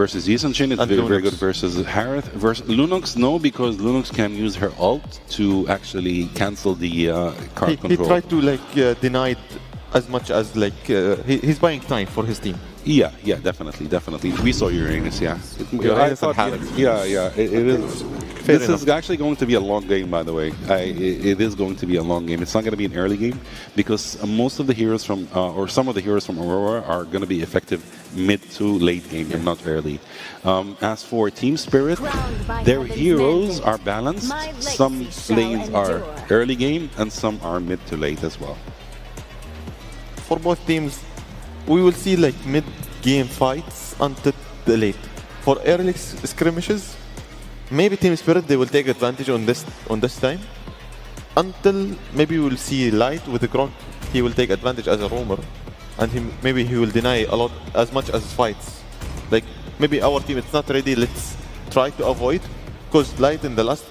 Versus Yisun-Shin, it's very, very good versus Harith. Versus Lunox, no, because Lunox can use her ult to actually cancel the card control. He tried to like deny it as much as like he's buying time for his team. Yeah, definitely. We saw Uranus, yeah. Uranus and Harith. It is. This is actually going to be a long game, by the way. It is going to be a long game. It's not going to be an early game because most of the heroes from, or some of the heroes from Aurora are going to be effective mid to late game and not early. As for Team Spirit, their heroes are balanced. Some lanes are early game and some are mid to late as well. For both teams, we will see like mid-game fights until the late. For early skirmishes, maybe Team Spirit they will take advantage on this time. Until maybe we'll see Light with the Gronk, he will take advantage as a roamer, and maybe he will deny a lot as much as fights. Like maybe our team it's not ready. Let's try to avoid, because Light in the last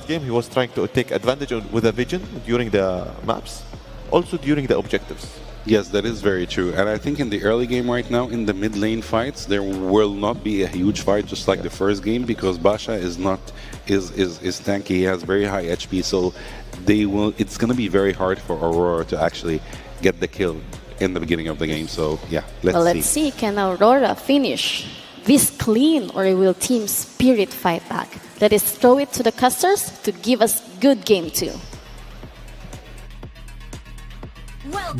game he was trying to take advantage with a vision during the maps, also during the objectives. Yes, that is very true. And I think in the early game right now, in the mid lane fights, there will not be a huge fight just like the first game because Basha is tanky. He has very high HP, so it's going to be very hard for Aurora to actually get the kill in the beginning of the game. So yeah, let's see. Can Aurora finish this clean, or will Team Spirit fight back? Let us throw it to the casters to give us good game 2.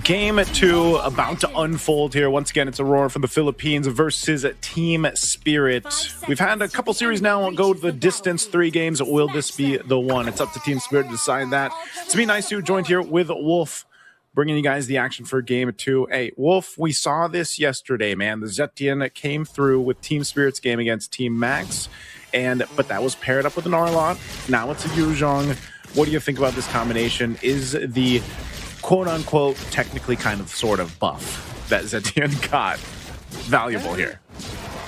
Game 2 about to unfold here. Once again, it's Aurora from the Philippines versus Team Spirit. We've had a couple series now go the distance, 3 games. Will this be the one? It's up to Team Spirit to decide that. It's me, Nice Dude, joined here with Wolf, bringing you guys the action for Game 2. Hey, Wolf, we saw this yesterday, man. The Zetian came through with Team Spirit's game against Team Max, but that was paired up with an Arlot. Now it's a Yuzhong. What do you think about this combination? Is the quote-unquote, technically kind of sort of buff that Zetian got valuable here?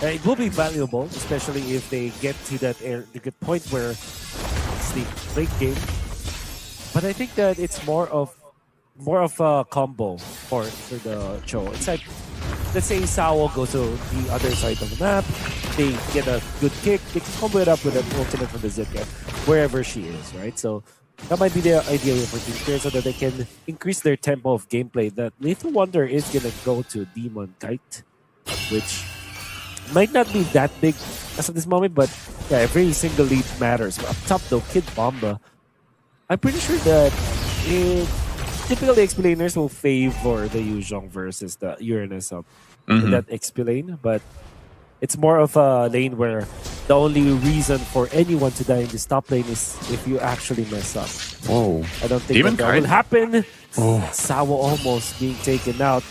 It will be valuable, especially if they get to that point where it's the late game. But I think that it's more of a combo for the Cho. It's like, let's say Sao goes to the other side of the map, they get a good kick, they can combo it up with an ultimate from the Zetian, wherever she is, right? So that might be the idea for Team Spirit so that they can increase their tempo of gameplay. That Lethal Wonder is going to go to Demon Kite, which might not be that big as of this moment, but yeah, every single lead matters. Up top though, Kid Bomba, I'm pretty sure that typically explainers will favor the Yuzhong versus the Uranus up in that explain, but it's more of a lane where the only reason for anyone to die in this top lane is if you actually mess up. Whoa. I don't think that will happen. Sawo almost being taken out.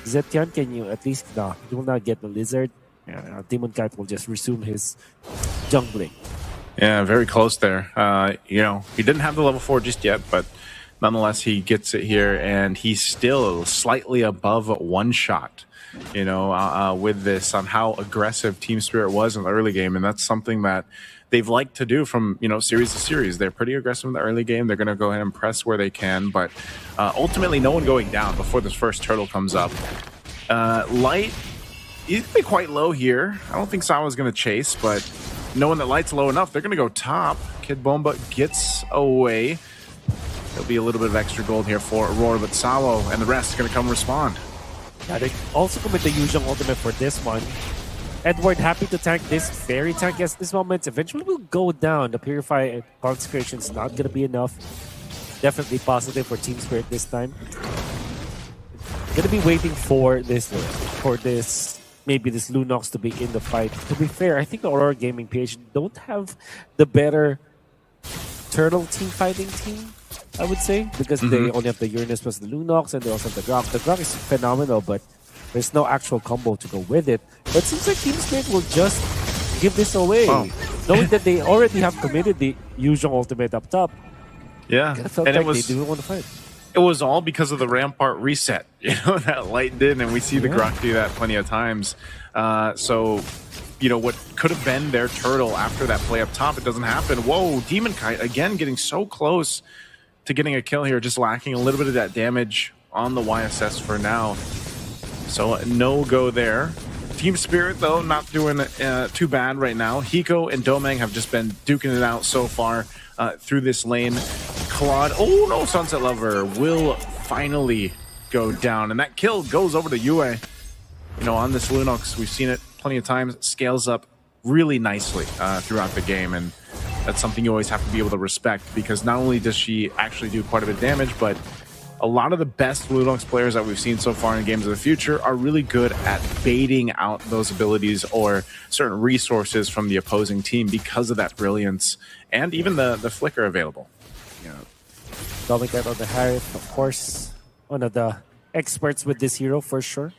Zetian, can you at least... No, you will not get the Lizard. Demon Kite will just resume his jungling. Yeah, very close there. You know, he didn't have the level 4 just yet, but nonetheless, he gets it here, and he's still slightly above one shot. You know, with this on how aggressive Team Spirit was in the early game, and that's something that they've liked to do from, you know, series to series. They're pretty aggressive in the early game. They're going to go ahead and press where they can, but ultimately no one going down before this first turtle comes up. Light, he's going to be quite low here. I don't think Sawa's going to chase, but knowing that Light's low enough, they're going to go top. Kid Bomba gets away. There'll be a little bit of extra gold here for Aurora, but Sawo and the rest are going to come respond. Yeah, they also commit the Yuzhong ultimate for this one. Edward happy to tank this, very tanky at this moment. Eventually will go down. The Purify Consecration is not going to be enough. Definitely positive for Team Spirit this time. Going to be waiting for this, maybe this Lunox to be in the fight. To be fair, I think the Aurora Gaming PH don't have the better turtle team fighting team, I would say, because they only have the Uranus plus the Lunox, and they also have the Grok. The Grok is phenomenal, but there's no actual combo to go with it. But it seems like Team Spirit will just give this away, knowing that they already have committed the Yuzhong ultimate up top. Yeah, It felt and like they didn't want to fight. It was all because of the Rampart reset, you know, that Light did, and we see the Grok do that plenty of times. So, you know, what could have been their turtle after that play up top, it doesn't happen. Whoa, Demon Kite, again, getting so close to getting a kill here, just lacking a little bit of that damage on the YSS for now. So no go there. Team Spirit, though, not doing too bad right now. Hiko and Domeng have just been duking it out so far through this lane. Claude, oh no, Sunset Lover will finally go down. And that kill goes over to Yue. You know, on this Lunox, we've seen it plenty of times, scales up really nicely throughout the game. And that's something you always have to be able to respect, because not only does she actually do quite a bit of damage, but a lot of the best Lunox players that we've seen so far in Games of the Future are really good at baiting out those abilities or certain resources from the opposing team because of that brilliance and even the flicker available. Yeah. Dominic on the Harith, of course, one of the experts with this hero for sure.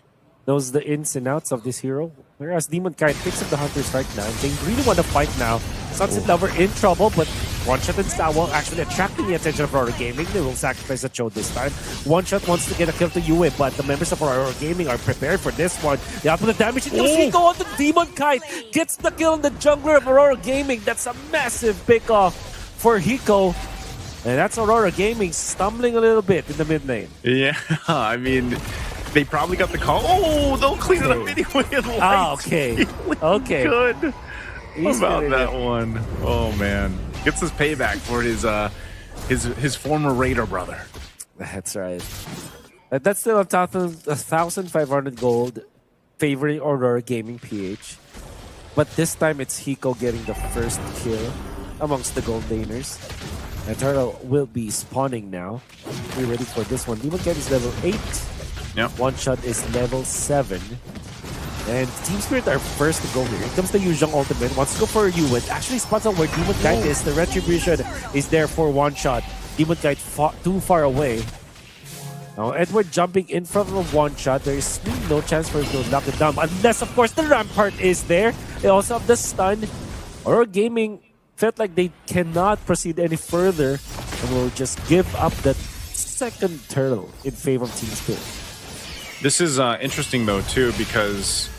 Knows the ins and outs of this hero. Whereas Demon Kite picks up the Hunters right now. They really want to fight now. Sunset Lover in trouble, but One Shot and Sawa actually attracting the attention of Aurora Gaming. They will sacrifice the Cho this time. One Shot wants to get a kill to Yue, but the members of Aurora Gaming are prepared for this one. They output the damage. Hiko on the Demon Kite gets the kill on the jungler of Aurora Gaming. That's a massive pick-off for Hiko. And that's Aurora Gaming stumbling a little bit in the mid lane. Yeah, I mean, they probably got the call. Oh, they'll clean it up anyway. Ah, okay. Okay. Good. How about that one? Oh man, gets his payback for his former Raider brother. That's right. That's still a 1,500 gold, favoring Aurora Gaming PH. But this time it's Hiko getting the first kill amongst the gold laners. And Turtle will be spawning now. Be ready for this one. Demon Kite is level 8. Yep. One Shot is level 7. And Team Spirit are first to go here. Here comes the Yuzhong ultimate. Wants to go for Yu. It actually spots out where Demon Kite is. The Retribution is there for One Shot. Demon Kite too far away. Now Edward jumping in front of One Shot. There is no chance for him to knock it down. Unless, of course, the Rampart is there. They also have the stun. Aurora Gaming felt like they cannot proceed any further and will just give up that second turtle in favor of Team Spirit. This is interesting though too, because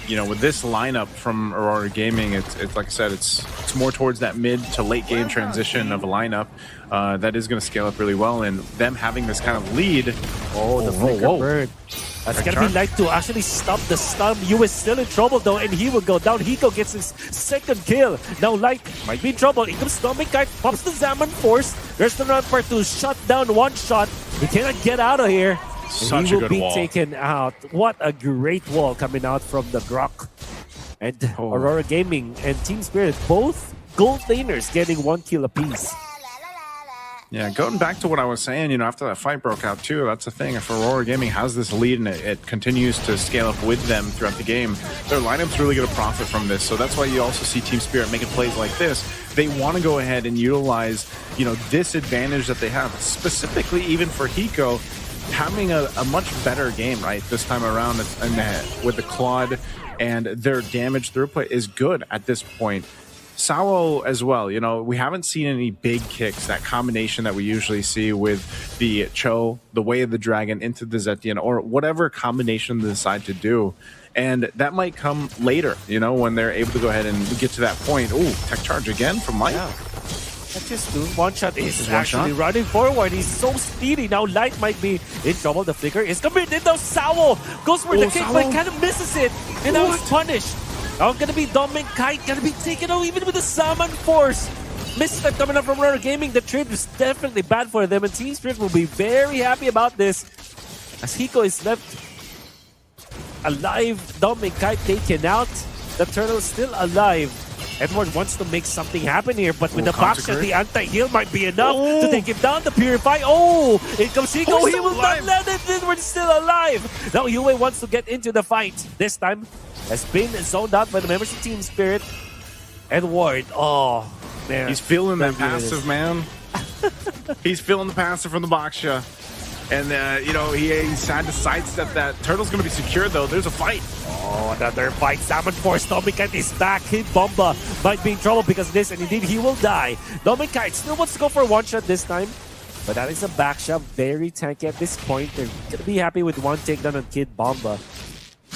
you know, with this lineup from Aurora Gaming, it's like I said, it's more towards that mid to late game transition of a lineup that is going to scale up really well, and them having this kind of lead. Oh, the flicker bird. That's going to be like to actually stop the stun. Yu is still in trouble though, and he will go down. Hiko gets his second kill. Now Light might be in trouble. In comes Dominic Kite, pops the Zaman Force. There's the Rampart to shut down One Shot. He cannot get out of here. And he will be taken out. What a great wall coming out from the Grok. And Aurora Gaming and Team Spirit, both gold laners getting 1 kill apiece. Yeah, going back to what I was saying, you know, after that fight broke out too, that's the thing. If Aurora Gaming has this lead and it continues to scale up with them throughout the game, their lineup's really going to profit from this. So that's why you also see Team Spirit making plays like this. They want to go ahead and utilize, you know, this advantage that they have, specifically even for Hiko, having a much better game, right, this time around with the Claude, and their damage throughput is good at this point. Sao as well, you know, we haven't seen any big kicks, that combination that we usually see with the Cho, the Way of the Dragon into the Zetian, or whatever combination they decide to do. And that might come later, you know, when they're able to go ahead and get to that point. Ooh, tech charge again from Light. Yeah. That's just doing. One Shot is actually running forward. He's so speedy. Now Light might be in trouble. The flicker is committed. Now Sao goes for the kick, but kind of misses it. And now he's punished. Now gonna be Dominic Kite, gonna be taken out even with the Salmon Force. Misstep coming up from Aurora Gaming. The trade is definitely bad for them, and Team Spirit will be very happy about this. As Hiko is left alive, Dominic Kite taken out. The turtle is still alive. Edward wants to make something happen here, but with the backshot, the anti-heal might be enough to take him down, to purify. Oh, here comes Hiko. He will not let it. Edward's still alive. Now Yue wants to get into the fight. This time has been zoned out by the members of Team Spirit. Edward, oh, man. He's feeling that passive, man. He's feeling the passive from the backshot. And, you know, he's had to sidestep that. Turtle's going to be secure, though. There's a fight. Oh, another fight. Salmon Force. Dominic Kite is back. Hit Bomba might be in trouble because of this, and indeed he will die. Dominic Kite still wants to go for one shot this time, but that is a back shot. Very tanky at this point. They're going to be happy with one takedown on Kid Bomba.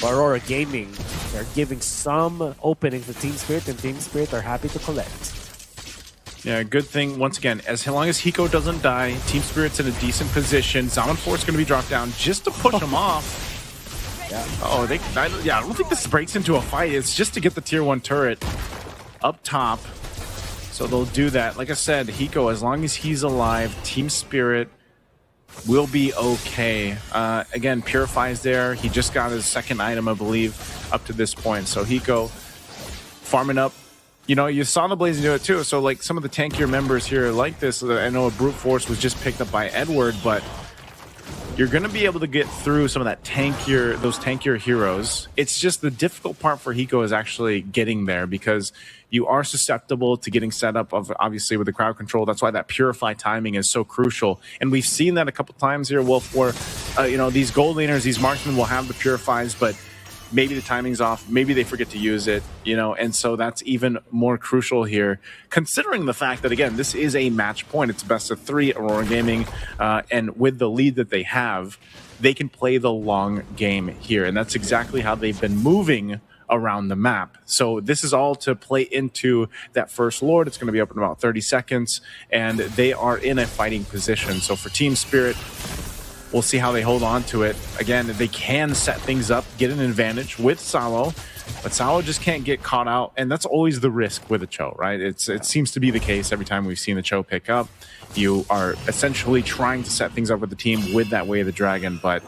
Aurora Gaming, they're giving some opening to Team Spirit, and Team Spirit are happy to collect. Yeah, good thing, once again, as long as Hiko doesn't die, Team Spirit's in a decent position. Zaman Force is going to be dropped down just to push him off. Oh, I don't think this breaks into a fight. It's just to get the tier 1 turret up top. So they'll do that. Like I said, Hiko, as long as he's alive, Team Spirit will be okay. Again, Purify's there. He just got his second item, I believe, up to this point. So Hiko farming up. You know, you saw the Blazing do it too. So like some of the tankier members here like this. I know a Brute Force was just picked up by Edward, but you're going to be able to get through some of those tankier heroes. It's just the difficult part for Hiko is actually getting there, because you are susceptible to getting set up obviously with the crowd control. That's why that Purify timing is so crucial. And we've seen that a couple times here, Wolf, where, you know, these gold laners, these marksmen will have the Purifies, but maybe the timing's off, maybe they forget to use it, you know, and so that's even more crucial here, considering the fact that, again, this is a match point. It's best of 3, Aurora Gaming, and with the lead that they have, they can play the long game here, and that's exactly how they've been moving around the map. So this is all to play into that first Lord. It's going to be up in about 30 seconds, and they are in a fighting position. So for Team Spirit, we'll see how they hold on to it. Again, they can set things up, get an advantage with Sawo, but Sawo just can't get caught out, and that's always the risk with a Cho, right? It seems to be the case every time we've seen the Cho pick up. You are essentially trying to set things up with the team with that Way of the Dragon, but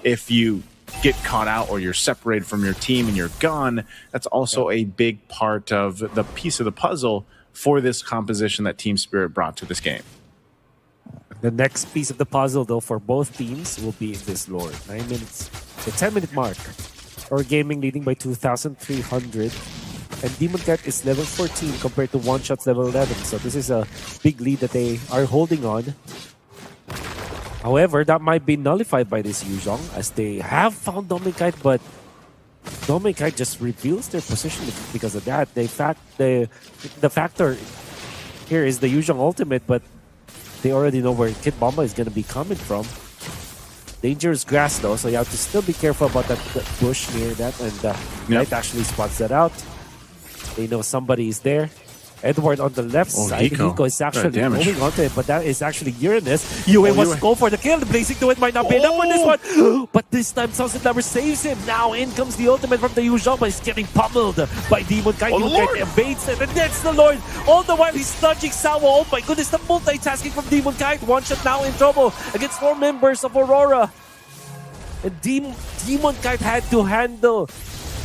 if you get caught out or you're separated from your team and you're gone, that's also a big part of the piece of the puzzle for this composition that Team Spirit brought to this game. The next piece of the puzzle, though, for both teams will be this Lord. 9 minutes, the 10-minute mark. Our Gaming leading by 2,300. And Demon Cat is level 14 compared to One Shot's level 11. So this is a big lead that they are holding on. However, that might be nullified by this Yuzhong, as they have found Domikite, but Domikite just reveals their position because of that. The factor here is the Yuzhong ultimate, but they already know where Kid Bomba is going to be coming from. Dangerous grass though, so you have to still be careful about that bush near that, and Knight actually spots that out. They know somebody is there. Edward on the left side. Hiko is actually moving onto it, but that is actually Uranus. Yue wants to go for the kill. The Blazing to it might not be enough for this one. But this time Sunset Lover saves him. Now in comes the ultimate from the Yuzhong, but he's getting pummeled by Demon Kite. Demon Kite evades it, and that's the Lord. All the while he's nudging Sawo. Oh my goodness, the multitasking from Demon Kite. One Shot now in trouble against 4 members of Aurora. And Demon Kite had to handle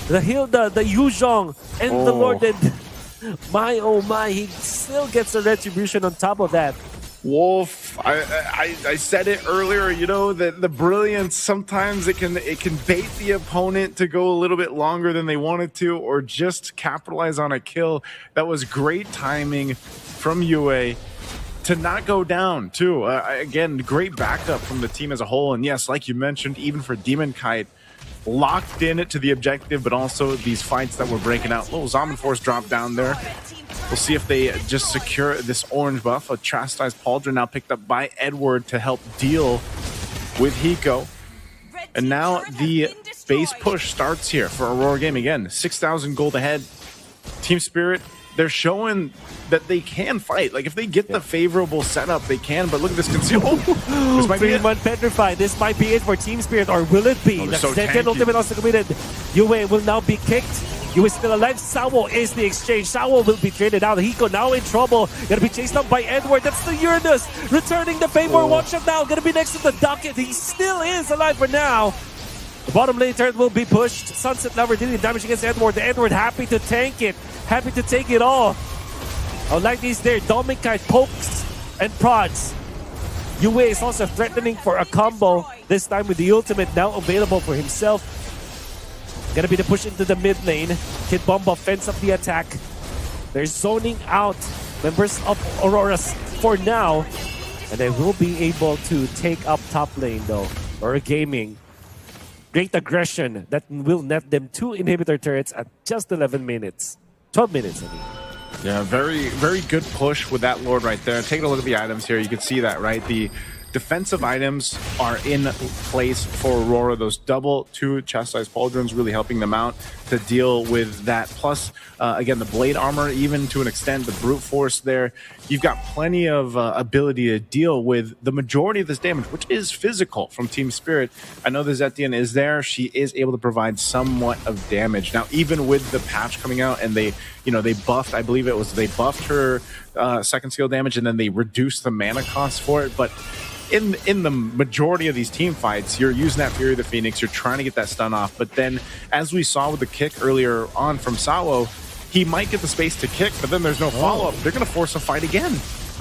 the Hilda, the Yuzhong, and the Lord. And my oh my, he still gets a retribution on top of that. Wolf, I said it earlier, you know, that the brilliance, sometimes it can bait the opponent to go a little bit longer than they wanted to, or just capitalize on a kill. That was great timing from Yue to not go down too. Again, great backup from the team as a whole. And yes, like you mentioned, even for Demon Kite, locked in it to the objective, but also these fights that were breaking out. Little Zombie Force drop down there. We'll see if they just secure this orange buff. A Chastised Pauldron now picked up by Edward to help deal with Hiko. And now the base push starts here for Aurora Gaming. Again, 6,000 gold ahead. Team Spirit, they're showing that they can fight. Like, if they get the favorable setup, they can. But look at this conceal. Oh, this might be it. Petrified. This might be it for Team Spirit, or will it be? The second ultimate also committed. Yue will now be kicked. Yue is still alive. Sawo is the exchange. Sawo will be traded out. Hiko now in trouble. Gonna be chased up by Edward. That's the Uranus returning the favor. One Shot now. Gonna be next to the docket. He still is alive for now. The bottom lane turret will be pushed. Sunset Lover dealing damage against Edward. The Edward happy to tank it. Happy to take it all. Oh, like this there. Domikite pokes and prods. Yue is also threatening for a combo. This time with the ultimate now available for himself. Gonna be the push into the mid lane. Kid Bomba fends up the attack. They're zoning out members of Aurora for now. And they will be able to take up top lane though. Aurora Gaming. Great aggression that will net them 2 inhibitor turrets at just 11 minutes. 12 minutes, I mean. Yeah, very, very good push with that Lord right there. Taking a look at the items here, you can see that, right? The defensive items are in place for Aurora. Those double 2 chastised pauldrons really helping them out to deal with that. Plus, again, the blade armor, even to an extent, the brute force there. You've got plenty of ability to deal with the majority of this damage, which is physical from Team Spirit. I know the Zetian is there. She is able to provide somewhat of damage. Now, even with the patch coming out and they buffed, I believe it was, they buffed her second skill damage and then they reduced the mana cost for it. But in the majority of these team fights, you're using that Fury of the Phoenix, you're trying to get that stun off, but then, as we saw with the kick earlier on from Sawo, he might get the space to kick, but then there's no follow-up. They're going to force a fight again.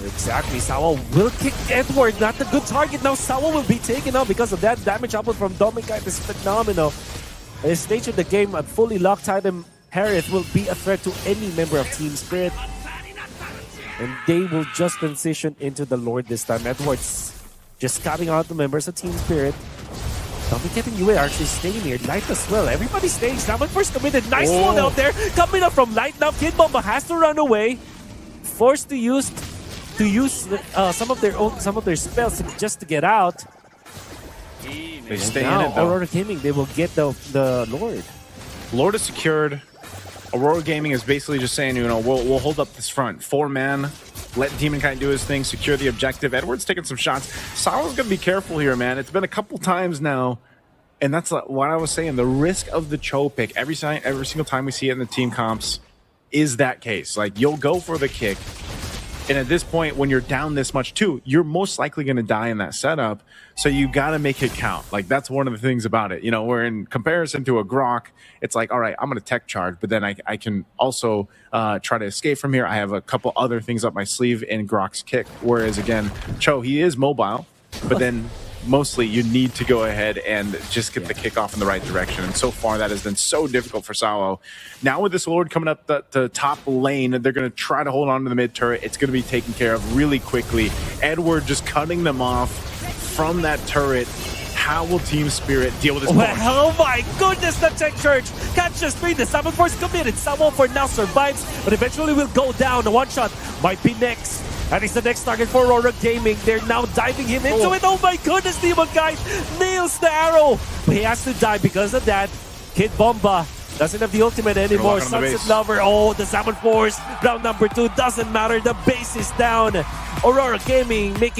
Exactly. Sawo will kick Edward, not the good target. Now Sawo will be taken out because of that damage output from Domikite is phenomenal. At this stage of the game, a fully locked item, Harith will be a threat to any member of Team Spirit. And they will just transition into the Lord this time. Edward's just scouting out the members of Team Spirit. Domikite and Yue are actually staying here. Light as well. Everybody stays. Now first committed. Nice one out there. Coming up from Light. Now Kid Bomba has to run away. Forced to use some of their spells just to get out. They stay now, in it though. Aurora Gaming, they will get the Lord. Lord is secured. Aurora Gaming is basically just saying, we'll hold up this front. 4-man, let Demonkite do his thing, secure the objective. Edward's taking some shots. Saro's going to be careful here, man. It's been a couple times now, and that's what I was saying. The risk of the Cho pick, every single time we see it in the team comps, is that case. Like, you'll go for the kick, and at this point, when you're down this much too, you're most likely going to die in that setup. So you got to make it count. Like, that's one of the things about it. Where in comparison to a Grok, it's like, all right, I'm going to tech charge, but then I can also try to escape from here. I have a couple other things up my sleeve in Grok's kick. Whereas again, Cho, he is mobile, but then mostly you need to go ahead and just get the kick off in the right direction. And so far, that has been so difficult for Sawo. Now with this Lord coming up the top lane, they're going to try to hold on to the mid turret. It's going to be taken care of really quickly. Edward just cutting them off from that turret. How will Team Spirit deal with this punch? Oh my goodness, the tech charge catches 3. The Summon Force committed. Sawo for now survives, but eventually will go down. The one shot might be next. That is the next target for Aurora Gaming. They're now diving him into it. Oh my goodness, Demonkite nails the arrow. But he has to die because of that. Kid Bomba doesn't have the ultimate anymore. Sunset Lover. Oh, the Summon Force. Round number 2 doesn't matter. The base is down. Aurora Gaming making